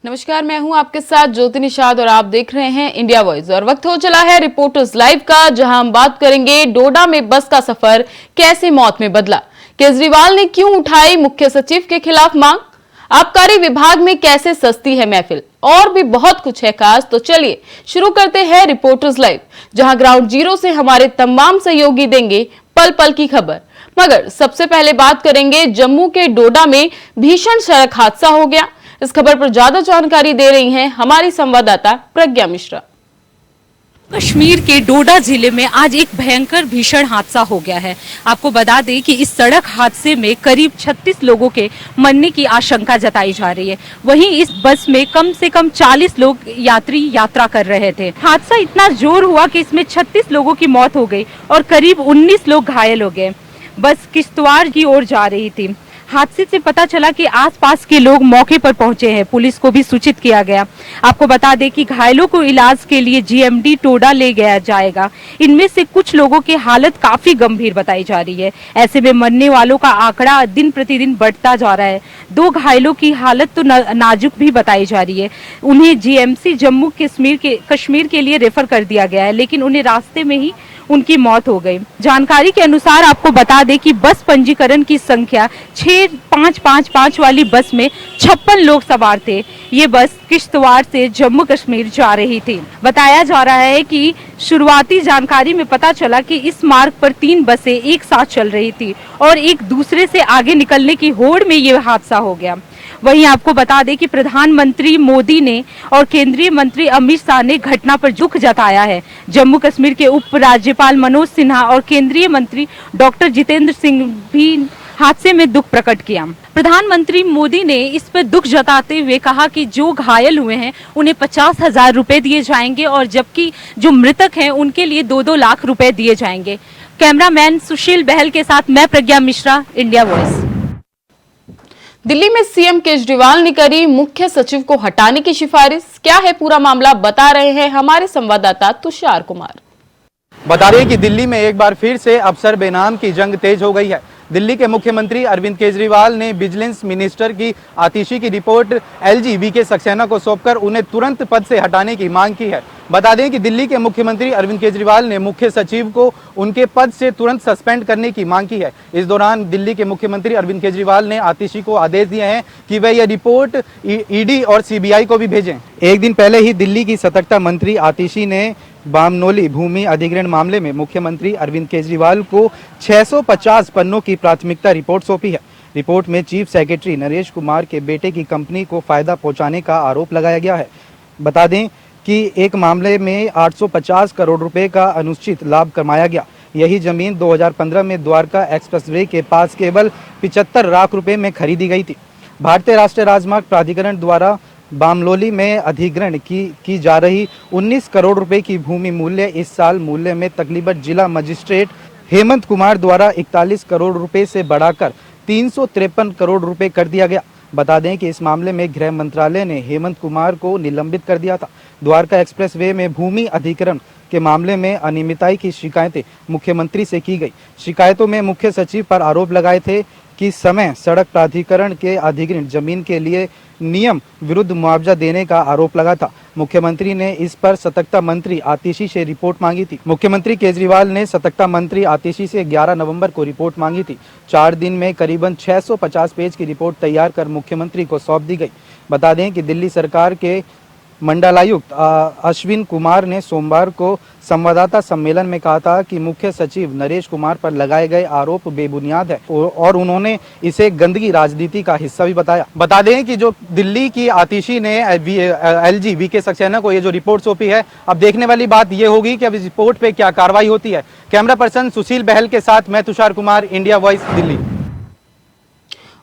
नमस्कार, मैं हूं आपके साथ ज्योति निषाद और आप देख रहे हैं इंडिया वॉइस। और वक्त हो चला है रिपोर्टर्स लाइव का, जहां हम बात करेंगे डोडा में बस का सफर कैसे मौत में बदला। केजरीवाल ने क्यों उठाई मुख्य सचिव के खिलाफ मांग, आबकारी विभाग में कैसे सस्ती है महफिल, और भी बहुत कुछ है खास। तो चलिए शुरू करते हैं रिपोर्टर्स लाइव, जहां ग्राउंड जीरो से हमारे तमाम सहयोगी देंगे पल पल की खबर। मगर सबसे पहले बात करेंगे जम्मू के डोडा में भीषण सड़क हादसा हो गया। इस खबर पर ज्यादा जानकारी दे रही हैं हमारी संवाददाता प्रज्ञा मिश्रा। कश्मीर के डोडा जिले में आज एक भयंकर भीषण हादसा हो गया है। आपको बता दें कि इस सड़क हादसे में करीब 36 लोगों के मरने की आशंका जताई जा रही है। वहीं इस बस में कम से कम 40 लोग यात्रा कर रहे थे। हादसा इतना जोर हुआ कि इसमें 36 लोगों की मौत हो गई और करीब 19 लोग घायल हो गए। बस किश्तवाड़ की ओर जा रही थी। हादसे से पता चला कि आसपास के लोग मौके पर पहुंचे हैं। पुलिस को भी सूचित किया गया। आपको बता दें कि घायलों को इलाज के लिए जीएमडी टोडा ले गया जाएगा। इनमें से कुछ लोगों की हालत काफी गंभीर बताई जा रही है। ऐसे में मरने वालों का आंकड़ा दिन प्रतिदिन बढ़ता जा रहा है। 2 घायलों की हालत तो नाजुक भी बताई जा रही है। उन्हें जीएमसी जम्मू कश्मीर के लिए रेफर कर दिया गया है, लेकिन उन्हें रास्ते में ही उनकी मौत हो गई। जानकारी के अनुसार आपको बता दें कि बस पंजीकरण की संख्या 6555 वाली बस में 56 लोग सवार थे। ये बस किश्तवाड़ से जम्मू कश्मीर जा रही थी। बताया जा रहा है कि शुरुआती जानकारी में पता चला कि इस मार्ग पर 3 बसें एक साथ चल रही थी और एक दूसरे से आगे निकलने की होड़ में ये हादसा हो गया। वहीं आपको बता दें कि प्रधानमंत्री मोदी ने और केंद्रीय मंत्री अमित शाह ने घटना पर दुख जताया है। जम्मू कश्मीर के उप राज्यपाल मनोज सिन्हा और केंद्रीय मंत्री डॉक्टर जितेंद्र सिंह भी हादसे में दुख प्रकट किया। प्रधानमंत्री मोदी ने इस पर दुख जताते हुए कहा कि जो घायल हुए हैं उन्हें 50,000 रुपए दिए जाएंगे और जबकि जो मृतक हैं उनके लिए 2-2 लाख रुपए दिए जाएंगे। कैमरामैन सुशील बहल के साथ मैं प्रज्ञा मिश्रा, इंडिया वॉइस। दिल्ली में सीएम केजरीवाल ने करी मुख्य सचिव को हटाने की सिफारिश। क्या है पूरा मामला, बता रहे हैं हमारे संवाददाता तुषार कुमार। बता दें कि दिल्ली में एक बार फिर से अफसर बेनाम की जंग तेज हो गई है। दिल्ली के मुख्यमंत्री अरविंद केजरीवाल ने विजिलेंस मिनिस्टर की आतिशी की रिपोर्ट एलजी वीके सक्सेना को सौंपकर उन्हें तुरंत पद से हटाने की मांग की है। बता दें कि दिल्ली के मुख्यमंत्री अरविंद केजरीवाल ने मुख्य सचिव को उनके पद से तुरंत सस्पेंड करने की मांग की है। इस दौरान दिल्ली के मुख्यमंत्री अरविंद केजरीवाल ने आतिशी को आदेश दिए हैं कि वह यह रिपोर्ट ईडी और सीबीआई को भी भेजें। एक दिन पहले ही दिल्ली की सतर्कता मंत्री आतिशी ने बामनोली भूमि अधिग्रहण मामले में मुख्यमंत्री अरविंद केजरीवाल को 650 पन्नों की प्राथमिकता रिपोर्ट सौंपी है। रिपोर्ट में चीफ सेक्रेटरी नरेश कुमार के बेटे की कंपनी को फायदा पहुंचाने का आरोप लगाया गया है। बता दें कि एक मामले में 850 करोड़ रुपए का अनुचित लाभ कमाया गया। यही जमीन 2015 में द्वारका एक्सप्रेसवे के पास केवल 75 लाख रुपए में खरीदी गई थी। भारतीय राष्ट्रीय राजमार्ग प्राधिकरण द्वारा बामनोली में अधिग्रहण की जा रही 19 करोड़ रुपए की भूमि मूल्य इस साल मूल्य में तकरीबन जिला मजिस्ट्रेट हेमंत कुमार द्वारा 41 करोड़ रुपए से बढ़ाकर 353 करोड़ रुपए कर दिया गया। बता दें कि इस मामले में गृह मंत्रालय ने हेमंत कुमार को निलंबित कर दिया था। द्वारका एक्सप्रेसवे में भूमि अधिग्रहण के मामले में अनियमितता की शिकायतें मुख्यमंत्री से की गई। शिकायतों में मुख्य सचिव पर आरोप लगाए थे कि समय सड़क प्राधिकरण के अधिग्रहण जमीन के लिए नियम विरुद्ध मुआवजा देने का आरोप लगा था। मुख्यमंत्री ने इस पर सतर्कता मंत्री आतिशी से रिपोर्ट मांगी थी। मुख्यमंत्री केजरीवाल ने सतर्कता मंत्री आतिशी से 11 नवंबर को रिपोर्ट मांगी थी। 4 दिन में करीबन 650 पेज की रिपोर्ट तैयार कर मुख्यमंत्री को सौंप दी गई। बता दें कि दिल्ली सरकार के मंडलायुक्त अश्विन कुमार ने सोमवार को संवाददाता सम्मेलन में कहा था कि मुख्य सचिव नरेश कुमार पर लगाए गए आरोप बेबुनियाद है और उन्होंने इसे गंदगी राजनीति का हिस्सा भी बताया। बता दें कि जो दिल्ली की आतिशी ने एलजी वीके सक्सेना को ये जो रिपोर्ट सौंपी है, अब देखने वाली बात ये होगी कि अब इस रिपोर्ट पे क्या कार्रवाई होती है। कैमरा पर्सन सुशील बहल के साथ मैं तुषार कुमार, इंडिया वॉइस, दिल्ली।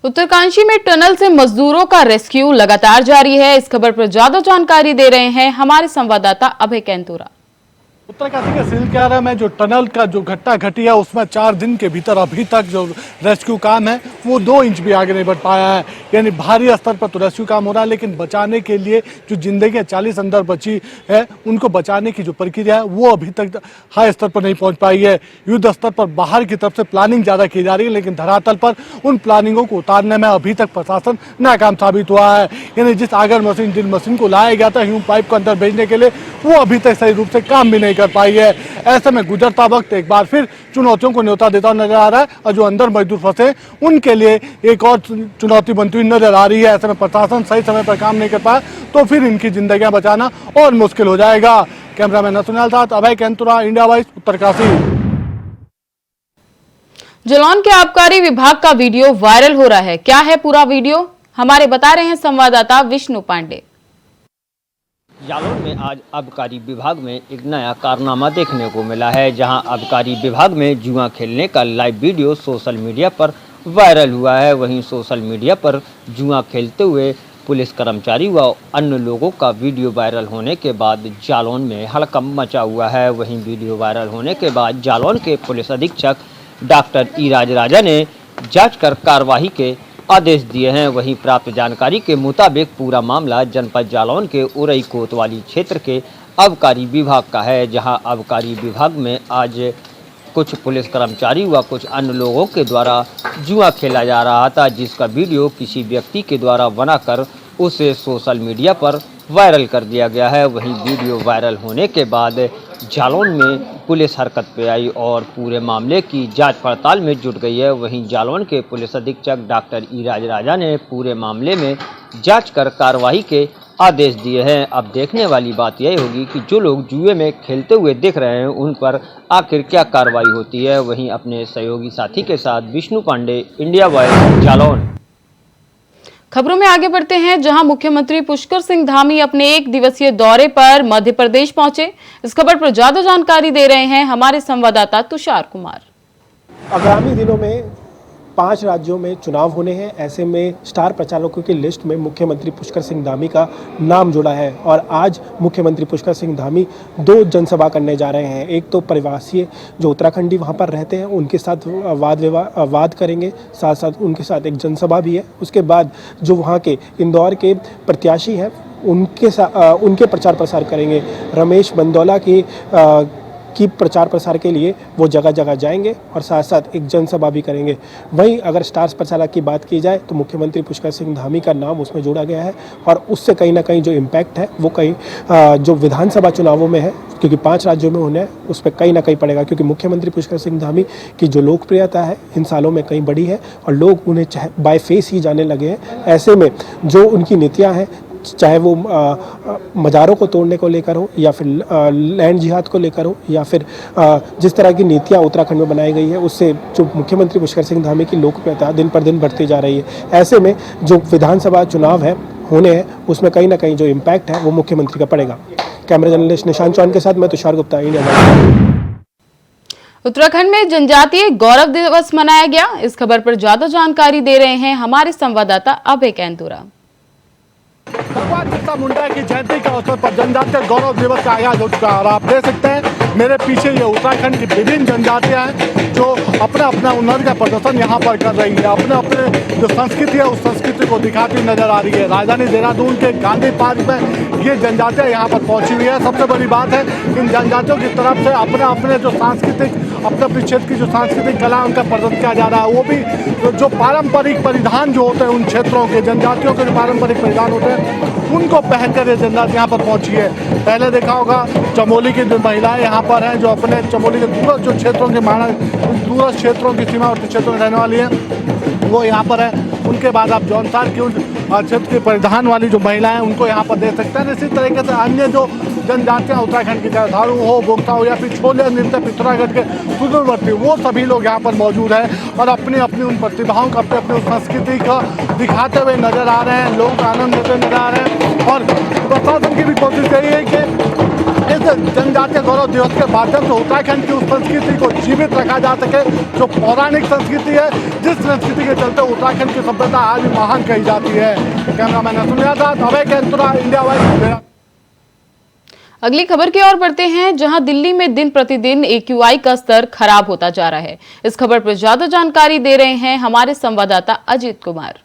उत्तरकाशी में टनल से मजदूरों का रेस्क्यू लगातार जारी है। इस खबर पर ज्यादा जानकारी दे रहे हैं हमारे संवाददाता अभय कैंतुरा। उत्तरकाशी के सिलक्यारा में जो टनल का जो घटना घटी है उसमें 4 दिन के भीतर अभी तक जो रेस्क्यू काम है वो 2 इंच भी आगे नहीं बढ़ पाया है। यानी भारी स्तर पर तो रेस्क्यू काम हो रहा है, लेकिन बचाने के लिए जो जिंदगी 40 अंदर बची है उनको बचाने की जो प्रक्रिया है वो अभी तक हाई स्तर पर नहीं पहुंच पाई है। युद्ध स्तर पर बाहर की तरफ से प्लानिंग ज़्यादा की जा रही है, लेकिन धरातल पर उन प्लानिंगों को उतारने में अभी तक प्रशासन नाकाम साबित हुआ है। यानी जिस आगर मशीन ड्रिल मशीन को लाया गया था ह्यूम पाइप को अंदर भेजने के लिए, वो अभी तक सही रूप से काम भी नहीं कर पाई है। ऐसे में गुजरता वक्त एक बार फिर चुनौतियों को न्योता देता नजर आ रहा है और जो अंदर मजदूर फंसे उनके लिए एक और चुनौती बनती हुई नजर आ रही है। ऐसे में प्रशासन सही समय पर काम नहीं कर पाया तो फिर इनकी जिंदगियां बचाना और मुश्किल हो जाएगा। कैमरामैन नसुनियाल साथ अभय कैंतुरा, इंडिया वॉइस, उत्तरकाशी। जालौन के आबकारी विभाग का वीडियो वायरल हो रहा है। क्या है पूरा वीडियो, हमारे बता रहे हैं संवाददाता विष्णु पांडे। जालौन में आज आबकारी विभाग में एक नया कारनामा देखने को मिला है, जहां आबकारी विभाग में जुआ खेलने का लाइव वीडियो सोशल मीडिया पर वायरल हुआ है। वहीं सोशल मीडिया पर जुआ खेलते हुए पुलिस कर्मचारी व अन्य लोगों का वीडियो वायरल होने के बाद जालौन में हड़कंप मचा हुआ है। वहीं वीडियो वायरल होने के बाद जालौन के पुलिस अधीक्षक डॉक्टर ईराज राजा ने जांच कर कार्रवाई के आदेश दिए हैं। वहीं प्राप्त जानकारी के मुताबिक पूरा मामला जनपद जालौन के उरई कोतवाली क्षेत्र के आबकारी विभाग का है, जहां आबकारी विभाग में आज कुछ पुलिस कर्मचारी व कुछ अन्य लोगों के द्वारा जुआ खेला जा रहा था, जिसका वीडियो किसी व्यक्ति के द्वारा बनाकर उसे सोशल मीडिया पर वायरल कर दिया गया है। वहीं वीडियो वायरल होने के बाद जालौन में पुलिस हरकत पे आई और पूरे मामले की जांच पड़ताल में जुट गई है। वहीं जालौन के पुलिस अधीक्षक डॉक्टर ईराज राजा ने पूरे मामले में जांच कर कार्रवाई के आदेश दिए हैं। अब देखने वाली बात यह होगी कि जो लोग जुए में खेलते हुए दिख रहे हैं उन पर आखिर क्या कार्रवाई होती है। वहीं अपने सहयोगी साथी के साथ विष्णु पांडे, इंडिया वॉइस, जालौन। खबरों में आगे बढ़ते हैं, जहां मुख्यमंत्री पुष्कर सिंह धामी अपने 1 दिवसीय दौरे पर मध्य प्रदेश पहुंचे। इस खबर पर ज्यादा जानकारी दे रहे हैं हमारे संवाददाता तुषार कुमार। आगामी दिनों में 5 राज्यों में चुनाव होने हैं। ऐसे में स्टार प्रचारकों की लिस्ट में मुख्यमंत्री पुष्कर सिंह धामी का नाम जुड़ा है और आज मुख्यमंत्री पुष्कर सिंह धामी 2 जनसभा करने जा रहे हैं। एक तो प्रवासी जो उत्तराखंडी वहां पर रहते हैं उनके साथ वाद करेंगे, साथ साथ उनके साथ एक जनसभा भी है। उसके बाद जो वहाँ के इंदौर के प्रत्याशी हैं उनके प्रचार प्रसार करेंगे। रमेश बंदौला की प्रचार प्रसार के लिए वो जगह जगह जाएंगे और साथ साथ एक जनसभा भी करेंगे। वहीं अगर स्टार प्रचारक की बात की जाए तो मुख्यमंत्री पुष्कर सिंह धामी का नाम उसमें जोड़ा गया है और उससे कहीं ना कहीं जो इम्पैक्ट है वो कहीं जो विधानसभा चुनावों में है, क्योंकि 5 राज्यों में होने हैं, उस पर कहीं ना कहीं पड़ेगा। क्योंकि मुख्यमंत्री पुष्कर सिंह धामी की जो लोकप्रियता है इन सालों में कहीं बढ़ी है और लोग उन्हें चाहे बाय फेस ही जाने लगे हैं। ऐसे में जो उनकी नीतियाँ हैं, चाहे वो मज़ारों को तोड़ने को लेकर हो या फिर लैंड जिहाद को लेकर हो या फिर जिस तरह की नीतियाँ उत्तराखंड में बनाई गई है, उससे जो मुख्यमंत्री पुष्कर सिंह धामी की लोकप्रियता दिन पर दिन बढ़ती जा रही है। ऐसे में जो विधानसभा चुनाव है होने हैं उसमें कहीं ना कहीं जो इम्पैक्ट है वो मुख्यमंत्री का पड़ेगा। कैमरा जर्नलिस्ट निशांत चौहान के साथ मैं तुषार गुप्ता, इंडिया। उत्तराखंड में जनजातीय गौरव दिवस मनाया गया। इस खबर पर ज्यादा जानकारी दे रहे हैं हमारे संवाददाता अभय कैंतुरा। भगवान बिरसा मुंडा की जयंती के अवसर पर जनजातीय गौरव दिवस का आगाज हो चुका है और आप देख सकते हैं मेरे पीछे ये उत्तराखंड की विभिन्न जनजातियां हैं जो अपना अपना हुनर का प्रदर्शन यहाँ पर कर रही है। अपने अपने जो संस्कृति है उस संस्कृति को दिखाती नजर आ रही है। राजधानी देहरादून के गांधी पार्क में ये जनजातियाँ यहाँ पर पहुँची हुई है। सबसे बड़ी बात है इन जनजातियों की तरफ से अपने अपने जो सांस्कृतिक अपने क्षेत्र की जो सांस्कृतिक कला उनका प्रदर्शन किया जा रहा है। वो भी जो पारंपरिक परिधान जो होते हैं उन क्षेत्रों के जनजातियों के जो पारंपरिक परिधान होते हैं उनको पहनकर ये जनजाति यहाँ पर पहुँची है। पहले देखा होगा चमोली की जो महिलाएं यहाँ पर हैं जो अपने चमोली के दूरस्थ जो क्षेत्रों के दूरस्थ क्षेत्रों की सीमावर्ती क्षेत्रों में रहने वाली हैं वो यहाँ पर है। उनके बाद आप जौनसार की उन क्षेत्र के परिधान वाली जो महिलाएं उनको यहाँ पर देख सकते हैं। इसी तरीके से अन्य जो जनजातियाँ उत्तराखंड की, चाहे थारू हो, बोगता हो या फिर छोले नृत्य पिथौरागढ़ के सुदूरवर्ती, वो सभी लोग यहाँ पर मौजूद हैं और अपनी अपनी उन प्रतिभाओं का अपनी अपनी संस्कृति का दिखाते हुए नजर आ रहे हैं। लोग आनंद लेते नजर आ रहे हैं और प्रशासन की भी कोशिश यही है कि इस जनजातीय गौरव दिवस के माध्यम से उत्तराखंड की उस संस्कृति को जीवित रखा जा सके जो पौराणिक संस्कृति है, जिस संस्कृति के चलते उत्तराखंड की सभ्यता आज भी महान कही जाती है। कैमरामैन नसुनियाल साथ अभय कैंतुरा, इंडिया वॉइस। अगली खबर की ओर बढ़ते हैं, जहां दिल्ली में दिन प्रतिदिन AQI का स्तर खराब होता जा रहा है। इस खबर पर ज्यादा जानकारी दे रहे हैं हमारे संवाददाता अजीत कुमार।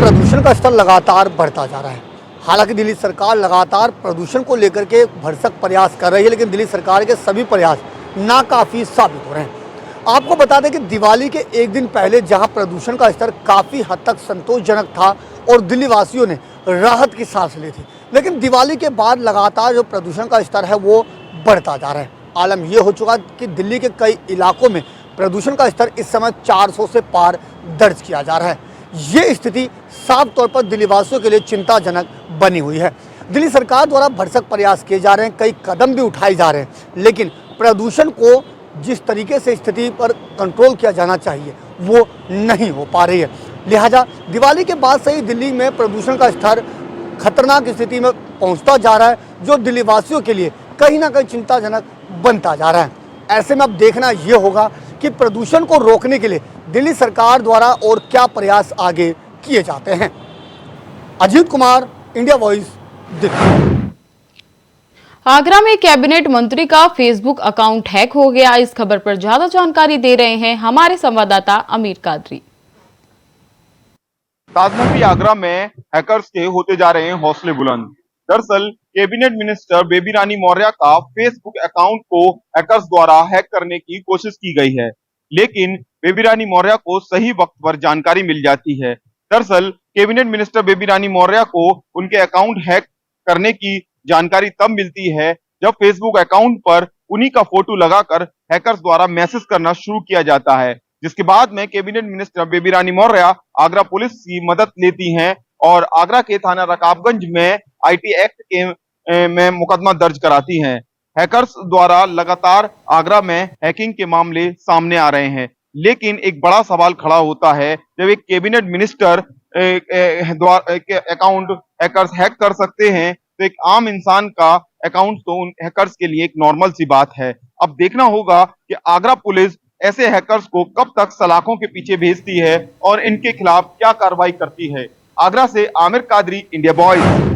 प्रदूषण का स्तर लगातार बढ़ता जा रहा है। हालांकि दिल्ली सरकार लगातार प्रदूषण को लेकर के भरसक प्रयास कर रही है, लेकिन दिल्ली सरकार के सभी प्रयास नाकाफी साबित हो रहे हैं। आपको बता दें कि दिवाली के एक दिन पहले जहां प्रदूषण का स्तर काफ़ी हद तक संतोषजनक था और दिल्ली वासियों ने राहत की सांस ली थी, लेकिन दिवाली के बाद लगातार जो प्रदूषण का स्तर है वो बढ़ता जा रहा है। आलम यह हो चुका कि दिल्ली के कई इलाकों में प्रदूषण का स्तर इस समय 400 से पार दर्ज किया जा रहा है। ये स्थिति साफ तौर पर दिल्ली वासियों के लिए चिंताजनक बनी हुई है। दिल्ली सरकार द्वारा भरसक प्रयास किए जा रहे हैं, कई कदम भी उठाए जा रहे हैं, लेकिन प्रदूषण को जिस तरीके से स्थिति पर कंट्रोल किया जाना चाहिए वो नहीं हो पा रही है। लिहाजा दिवाली के बाद से ही दिल्ली में प्रदूषण का स्तर खतरनाक स्थिति में पहुंचता जा रहा है, जो दिल्ली वासियों के लिए कहीं ना कहीं चिंताजनक बनता जा रहा है। ऐसे में अब देखना ये होगा कि प्रदूषण को रोकने के लिए दिल्ली सरकार द्वारा और क्या प्रयास आगे किए जाते हैं। Ajit Kumar, India Voice, Delhi. आगरा में कैबिनेट मंत्री का फेसबुक अकाउंट हैक हो गया। इस खबर पर ज्यादा जानकारी दे रहे हैं हमारे संवाददाता अमीर कादरी। ताजमहल आगरा में हैकर्स के होते जा रहे हैं हौसले बुलंद। दरअसल कैबिनेट मिनिस्टर बेबी रानी मौर्य का फेसबुक अकाउंट को हैकर्स द्वारा हैक करने की कोशिश की गई है, लेकिन बेबी रानी मौर्य को सही वक्त पर जानकारी मिल जाती है। दरअसल कैबिनेट मिनिस्टर बेबी रानी मौर्य को उनके अकाउंट हैक करने की जानकारी तब मिलती है जब फेसबुक अकाउंट पर उन्हीं का फोटो लगाकर हैकर्स द्वारा मैसेज करना शुरू किया जाता है, जिसके बाद में cabinet minister Baby Rani Maurya Agra police की मदद लेती हैं और आगरा के थाना रकाबगंज में IT एक्ट के में मुकदमा दर्ज कराती हैं। हैकर्स द्वारा लगातार आगरा में हैकिंग के मामले सामने आ रहे हैं, लेकिन एक बड़ा सवाल खड़ा होता है जब एक cabinet minister account hackers hack कर सकते हैं, तो एक आम इंसान का अकाउंट तो उन हैकर्स के लिए एक नॉर्मल सी बात है। अब देखना होगा कि आगरा पुलिस ऐसे हैकर्स को कब तक सलाखों के पीछे भेजती है और इनके खिलाफ क्या कार्रवाई करती है। आगरा से आमिर कादरी, इंडिया बॉयज।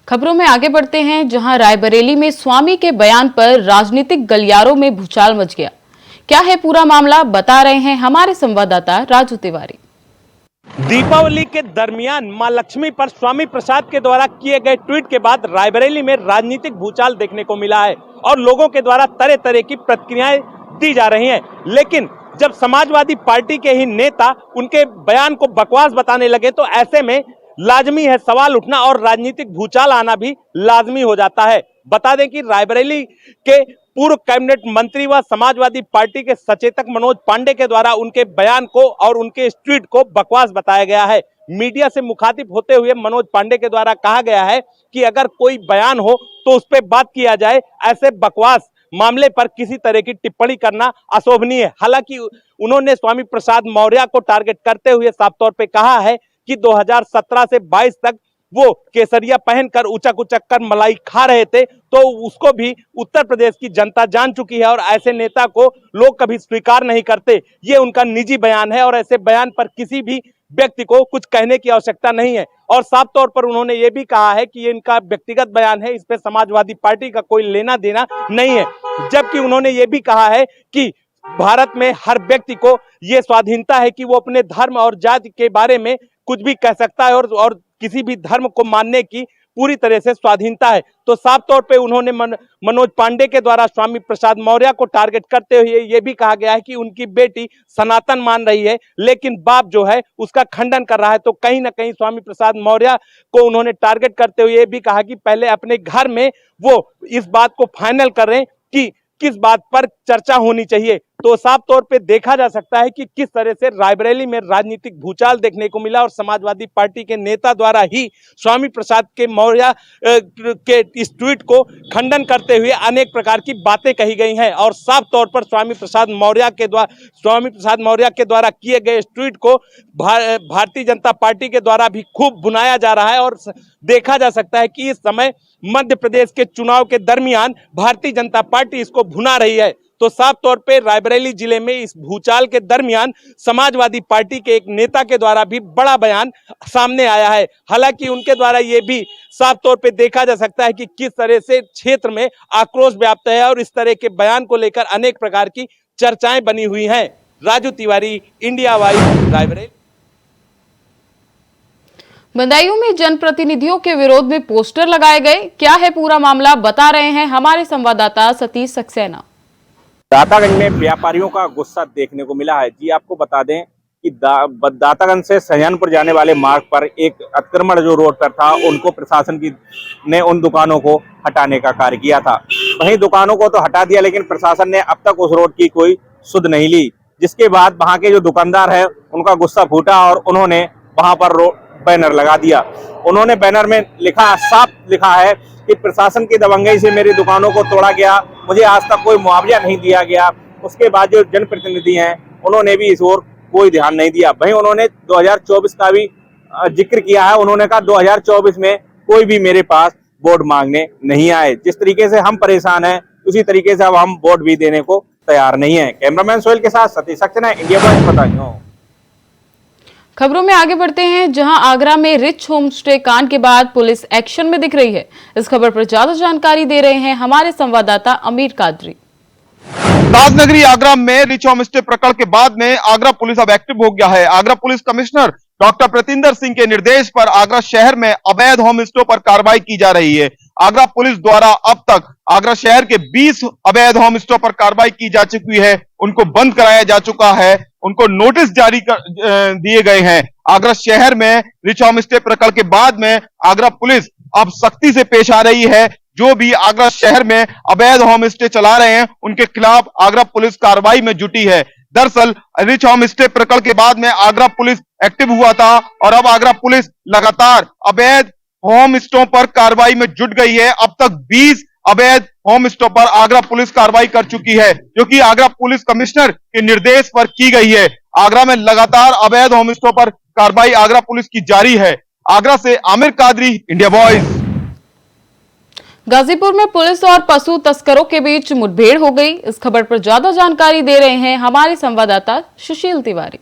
खबरों में आगे बढ़ते हैं, जहां रायबरेली में स्वामी के बयान पर राजनीतिक गलियारों में भूचाल मच गया। क्या है पूरा मामला, बता रहे हैं हमारे संवाददाता राजू तिवारी। दीपावली के दरमियान मां लक्ष्मी पर स्वामी प्रसाद के द्वारा किए गए ट्वीट के बाद रायबरेली में राजनीतिक भूचाल देखने को मिला है और लोगों के द्वारा तरह तरह की प्रतिक्रियाएं दी जा रही हैं। लेकिन जब समाजवादी पार्टी के ही नेता उनके बयान को बकवास बताने लगे तो ऐसे में लाजमी है सवाल उठना और राजनीतिक भूचाल आना भी लाजमी हो जाता है। बता दें कि रायबरेली के पूर्व कैबिनेट मंत्री व समाजवादी पार्टी के सचेतक मनोज पांडे के द्वारा उनके बयान को और उनके इस ट्वीट को बकवास बताया गया है। मीडिया से मुखातिब होते हुए मनोज पांडे के द्वारा कहा गया है कि अगर कोई बयान हो तो उस पर बात किया जाए, ऐसे बकवास मामले पर किसी तरह की टिप्पणी करना अशोभनीय है। हालांकि उन्होंने स्वामी प्रसाद मौर्य को टारगेट करते हुए साफ तौर पर कहा है कि 2017 से 22 तक वो केसरिया पहनकर उचक उचक कर मलाई खा रहे थे, तो उसको भी उत्तर प्रदेश की जनता जान चुकी है और ऐसे नेता को लोग कभी स्वीकार नहीं करते। ये उनका निजी बयान है और ऐसे बयान पर किसी भी व्यक्ति को कुछ कहने की आवश्यकता नहीं है। और साफ तौर पर उन्होंने ये भी कहा है कि ये इनका व्यक्तिगत बयान है, इस पे समाजवादी पार्टी का कोई लेना देना नहीं है। जबकि उन्होंने ये भी कहा है कि भारत में हर व्यक्ति को ये स्वाधीनता है कि वो अपने धर्म और जाति के बारे में कुछ भी कह सकता है और किसी भी धर्म को मानने की पूरी तरह से स्वाधीनता है। तो साफ तौर पे उन्होंने मनोज पांडे के द्वारा स्वामी प्रसाद मौर्य को टारगेट करते हुए ये भी कहा गया है कि उनकी बेटी सनातन मान रही है, लेकिन बाप जो है उसका खंडन कर रहा है। तो कहीं ना कहीं स्वामी प्रसाद मौर्य को उन्होंने टारगेट करते हुए ये भी कहा कि पहले अपने घर में वो इस बात को फाइनल करें कि किस बात पर चर्चा होनी चाहिए। तो साफ तौर पे देखा जा सकता है कि किस तरह से रायबरेली में राजनीतिक भूचाल देखने को मिला और समाजवादी पार्टी के नेता द्वारा ही स्वामी प्रसाद के मौर्य के इस ट्वीट को खंडन करते हुए अनेक प्रकार की बातें कही गई हैं और साफ तौर पर स्वामी प्रसाद मौर्य के द्वारा किए गए इस ट्वीट को भारतीय जनता पार्टी के द्वारा भी खूब भुनाया जा रहा है। और देखा जा सकता है कि इस समय मध्य प्रदेश के चुनाव के दरमियान भारतीय जनता पार्टी इसको भुना रही है। तो साफ तौर पे रायबरेली जिले में इस भूचाल के दरमियान समाजवादी पार्टी के एक नेता के द्वारा भी बड़ा बयान सामने आया है। हालांकि उनके द्वारा ये भी साफ तौर पे देखा जा सकता है कि किस तरह से क्षेत्र में आक्रोश व्याप्त है और इस तरह के बयान को लेकर अनेक प्रकार की चर्चाएं बनी हुई हैं। Raju Tiwari, India Voice, Raebareli. बदायूं में जनप्रतिनिधियों के विरोध में पोस्टर लगाए गए, क्या है पूरा मामला, बता रहे हैं हमारे संवाददाता सतीश सक्सेना। दातागंज में व्यापारियों का गुस्सा देखने को मिला है। जी आपको बता दें कि दातागंज से सजानपुर जाने वाले मार्ग पर एक अतिक्रमण जो रोड पर था, उनको प्रशासन ने उन दुकानों को हटाने का कार्य किया था। वहीं दुकानों को तो हटा दिया, लेकिन प्रशासन ने अब तक उस रोड की कोई सुध नहीं ली, जिसके बाद वहां के जो दुकानदार है उनका गुस्सा फूटा और उन्होंने वहां पर बैनर लगा दिया। उन्होंने बैनर में साफ लिखा है कि प्रशासन की दबंगई से मेरी दुकानों को तोड़ा गया, मुझे आज तक कोई मुआवजा नहीं दिया गया। उसके बाद जो जनप्रतिनिधि हैं उन्होंने भी इस ओर कोई ध्यान नहीं दिया। वहीं उन्होंने 2024 का भी जिक्र किया है। उन्होंने कहा 2024 में कोई भी मेरे पास वोट मांगने नहीं आए। जिस तरीके से हम परेशान हैं उसी तरीके से अब हम वोट भी देने को तैयार नहीं है। कैमरामैन सोहेल के साथ सतीश सक्सेना, इंडिया वॉइस, बदायूं। खबरों में आगे बढ़ते हैं, जहां आगरा में रिच होमस्टे कांड के बाद पुलिस एक्शन में दिख रही है। इस खबर पर ज्यादा जानकारी दे रहे हैं हमारे संवाददाता अमीर कादरी। राजनगरी आगरा में रिच होम स्टे प्रकरण के बाद में आगरा पुलिस अब एक्टिव हो गया है। Agra police commissioner doctor Pratinder Singh के निर्देश पर आगरा शहर में अवैध होम स्टे पर कार्रवाई की जा रही है। आगरा पुलिस द्वारा अब तक आगरा शहर के 20 अवैध होम स्टे पर कार्रवाई की जा चुकी है, उनको बंद कराया जा चुका है, उनको नोटिस जारी दिए गए हैं। आगरा शहर में रिच होम स्टे प्रकरण के बाद में आगरा पुलिस अब सख्ती से पेश आ रही है। जो भी आगरा शहर में अवैध होम स्टे चला रहे हैं उनके खिलाफ आगरा पुलिस कार्रवाई में जुटी है। दरअसल रिच होम स्टे प्रकरण के बाद में आगरा पुलिस एक्टिव हुआ था और अब आगरा पुलिस लगातार अवैध होम स्टों पर कार्रवाई में जुट गई है। अब तक 20 अवैध होम स्टों पर आगरा पुलिस कार्रवाई कर चुकी है, जो कि आगरा पुलिस कमिश्नर के निर्देश पर की गई है। आगरा में लगातार अवैध होम स्टों पर कार्रवाई आगरा पुलिस की जारी है। आगरा से आमिर कादरी, इंडिया वॉइस। गाजीपुर में पुलिस और पशु तस्करों के बीच मुठभेड़ हो गई। इस खबर पर ज्यादा जानकारी दे रहे हैं हमारे संवाददाता सुशील तिवारी।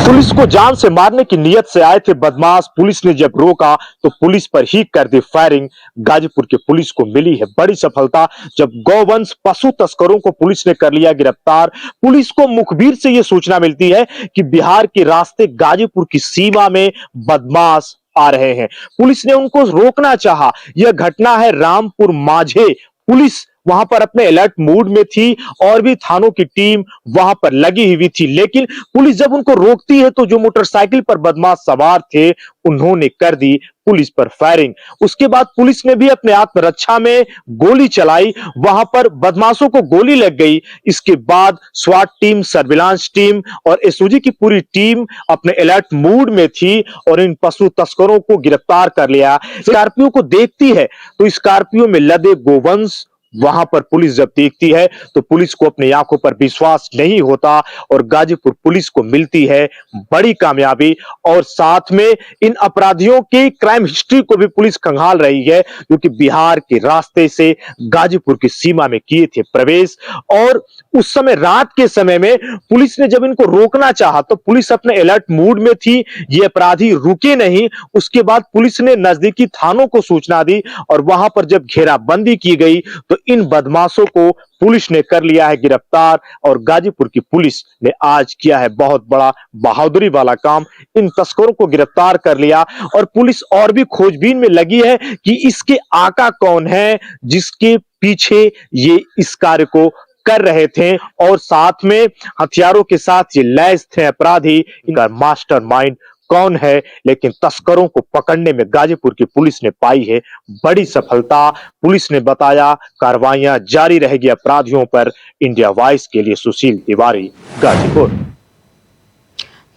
पुलिस को जान से मारने की नियत से आए थे बदमाश, पुलिस ने जब रोका तो पुलिस पर ही कर दी फायरिंग। गाजीपुर के पुलिस को मिली है बड़ी सफलता, जब गौवंश पशु तस्करों को पुलिस ने कर लिया गिरफ्तार। पुलिस को मुखबिर से यह सूचना मिलती है कि बिहार के रास्ते गाजीपुर की सीमा में बदमाश आ रहे हैं। पुलिस ने उनको रोकना चाहा। यह घटना है रामपुर माझे। पुलिस वहां पर अपने अलर्ट मूड में थी और भी थानों की टीम वहां पर लगी हुई थी, लेकिन पुलिस जब उनको रोकती है तो जो मोटरसाइकिल पर बदमाश सवार थे उन्होंने कर दी पुलिस पर फायरिंग। उसके बाद पुलिस ने भी अपने आत्मरक्षा में गोली चलाई, वहां पर बदमाशों को गोली लग गई। इसके बाद स्वाट टीम, सर्विलांस टीम और एसओजी की पूरी टीम अपने अलर्ट मूड में थी और इन पशु तस्करों को गिरफ्तार कर लिया। स्कॉर्पियो को देखती है तो स्कॉर्पियो में लदे गोवंश वहां पर पुलिस जब देखती है तो पुलिस को अपनी आंखों पर विश्वास नहीं होता और गाजीपुर पुलिस को मिलती है बड़ी कामयाबी। और साथ में इन अपराधियों की क्राइम हिस्ट्री को भी पुलिस खंगाल रही है, जो कि बिहार के रास्ते से गाजीपुर की सीमा में किए थे प्रवेश। और उस समय रात के समय में पुलिस ने जब इनको रोकना चाहा तो पुलिस अपने अलर्ट मूड में थी, ये अपराधी रुके नहीं। उसके बाद पुलिस ने नजदीकी थानों को सूचना दी और वहां पर जब घेराबंदी की गई तो इन बदमाशों को पुलिस ने कर लिया है गिरफ्तार। और गाजीपुर की पुलिस ने आज किया है बहुत बड़ा बहादुरी वाला काम, इन तस्करों को गिरफ्तार कर लिया। और पुलिस और भी खोजबीन में लगी है कि इसके आका कौन है जिसके पीछे ये इस कार्य को कर रहे थे और साथ में हथियारों के साथ ये लैस थे अपराधी, इनका मास्टरमाइंड कौन है। लेकिन तस्करों को पकड़ने में गाजीपुर की पुलिस ने पाई है बड़ी सफलता। पुलिस ने बताया कार्रवाइयां जारी रहेगी अपराधियों पर। इंडिया वॉइस के लिए सुशील तिवारी, गाजीपुर।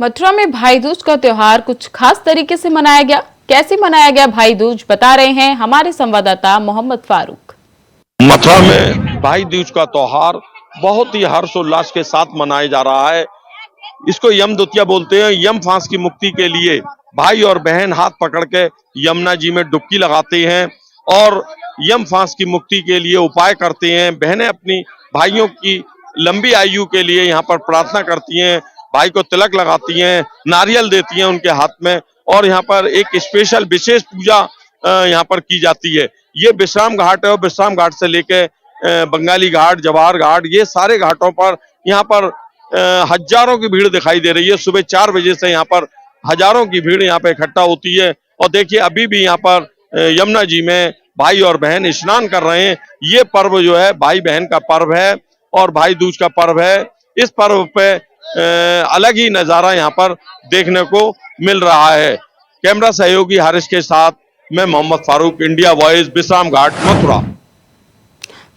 मथुरा में भाई दूज का त्योहार कुछ खास तरीके से मनाया गया। कैसे मनाया गया भाई दूज, बता रहे हैं हमारे संवाददाता मोहम्मद फारूक। मथुरा में भाई दूज का त्योहार बहुत ही हर्षोल्लास के साथ मनाया जा रहा है। इसको यम द्वितीया बोलते हैं। यम फांस की मुक्ति के लिए भाई और बहन हाथ पकड़ के यमुना जी में डुबकी लगाते हैं और यम फांस की मुक्ति के लिए उपाय करते हैं। बहनें अपनी भाइयों की लंबी आयु के लिए यहाँ पर प्रार्थना करती हैं, भाई को तिलक लगाती हैं, नारियल देती हैं उनके हाथ में, और यहाँ पर एक स्पेशल विशेष पूजा यहाँ पर की जाती है। ये विश्राम घाट है और विश्राम घाट से लेके बंगाली घाट, जवाहर घाट, ये सारे घाटों पर यहाँ पर हजारों की भीड़ दिखाई दे रही है। सुबह 4 बजे से यहाँ पर हजारों की भीड़ यहाँ पे इकट्ठा होती है। और देखिए अभी भी यहाँ पर यमुना जी में भाई और बहन स्नान कर रहे हैं। ये पर्व जो है भाई बहन का पर्व है और भाई दूज का पर्व है। इस पर्व पे अलग ही नजारा यहाँ पर देखने को मिल रहा है। कैमरा सहयोगी हारिस के साथ मैं मोहम्मद फारूक, इंडिया वॉइस, विश्राम घाट, मथुरा।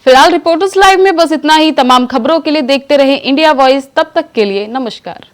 फिलहाल रिपोर्टर्स लाइव में बस इतना ही। तमाम खबरों के लिए देखते रहें इंडिया वॉइस। तब तक के लिए नमस्कार।